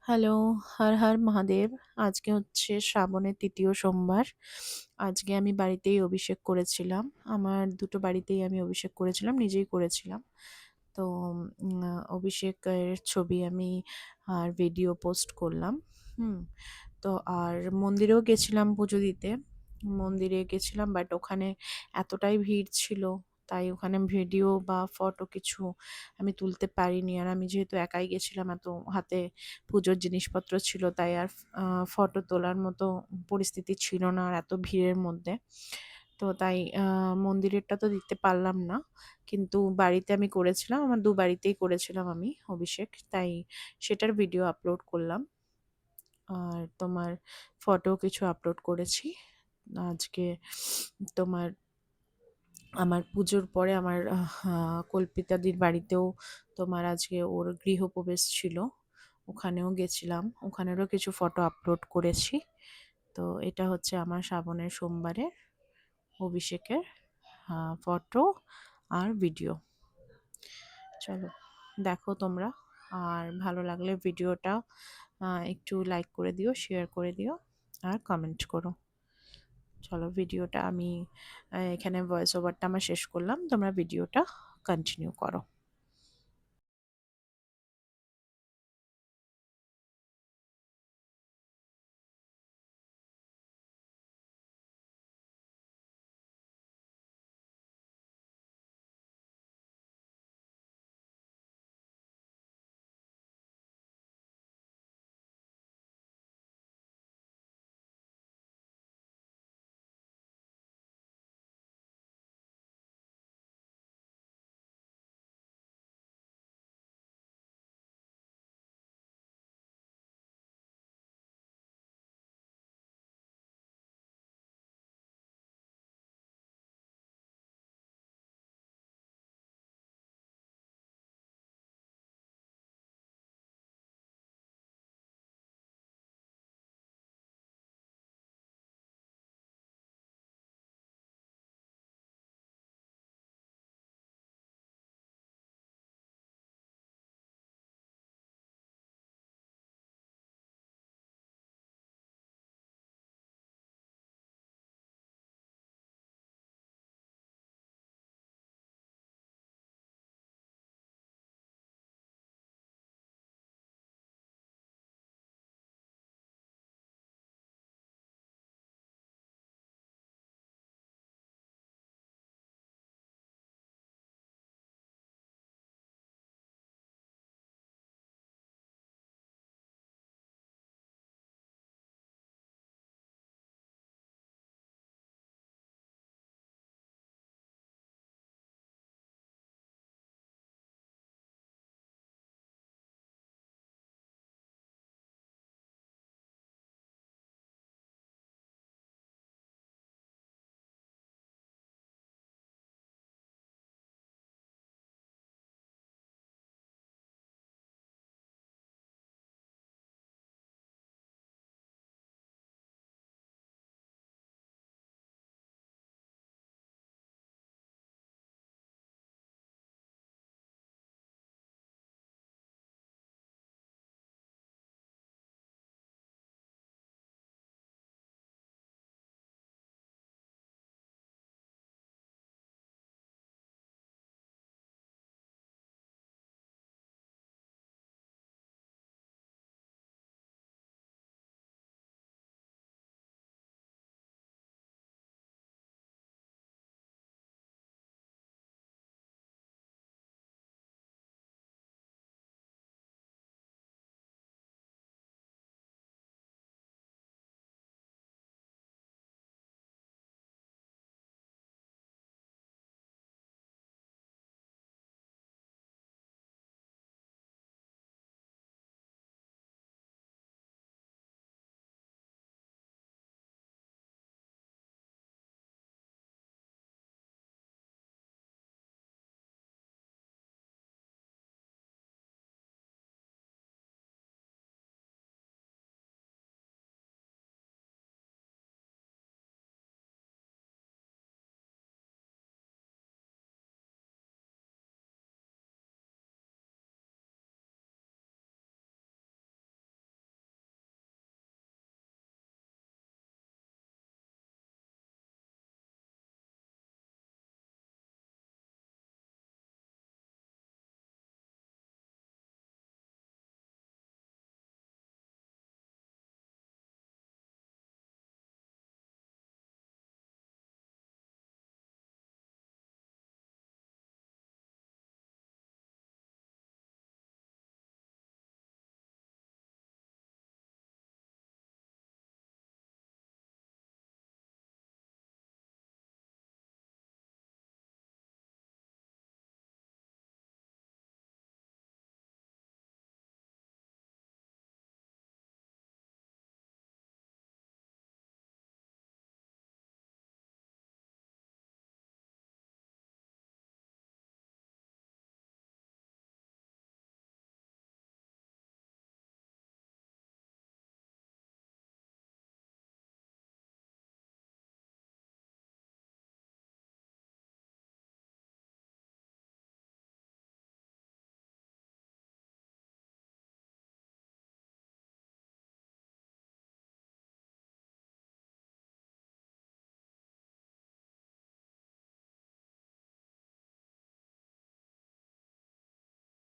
Hello, Har Har Mahadev. আজকে হচ্ছে শ্রাবণের ৩য় সোমবার। আজকে আমি বাড়িতেই অভিষেক করেছিলাম। আমার ২ টো বাড়িতেই আমি অভিষেক করেছিলাম, নিজেই করেছিলাম। তো অভিষেকের ছবি আমি আর ভিডিও পোস্ট করলাম। হুম? তো আর মন্দিরেও গেছিলাম পুজো দিতে। মন্দিরে গেছিলাম বাট ওখানে এতটাই ভিড় ছিল, তাই ওখানে ভিডিও বা ফটো কিছু আমি তুলতে পারিনি। আর আমি যেহেতু একাই গেছিলাম, এত হাতে পুজোর জিনিসপত্র ছিল, তাই আর ফটো তোলার মতো পরিস্থিতি ছিল না আর এত ভিড়ের মধ্যে। তো তাই মন্দিরেরটা তো দিতে পারলাম না। কিন্তু বাড়িতে আমি করেছিলাম, আমার ২ বাড়িতেই করেছিলাম আমি অভিষেক। তাই সেটার ভিডিও আপলোড করলাম। আর তোমার ফটোও কিছু আপলোড করেছি। আজকে তোমার আমার পুজোর পরে আমার কল্পিতাদির বাড়িতেও তোমার আজকে ওর গৃহপ্রবেশ ছিল। ওখানেও গেছিলাম। ওখানেরও কিছু ফটো আপলোড করেছি। তো এটা হচ্ছে আমার শ্রাবণের সোমবারের অভিষেকের ফটো আর ভিডিও। চলো দেখো তোমরা। আর ভালো লাগলে ভিডিওটা একটু লাইক করে দিও, শেয়ার করে দিও আর কমেন্ট করো। চলো ভিডিওটা আমি এখানে ভয়েস ওভারটা আমার শেষ করলাম। তোমরা ভিডিওটা কন্টিনিউ করো।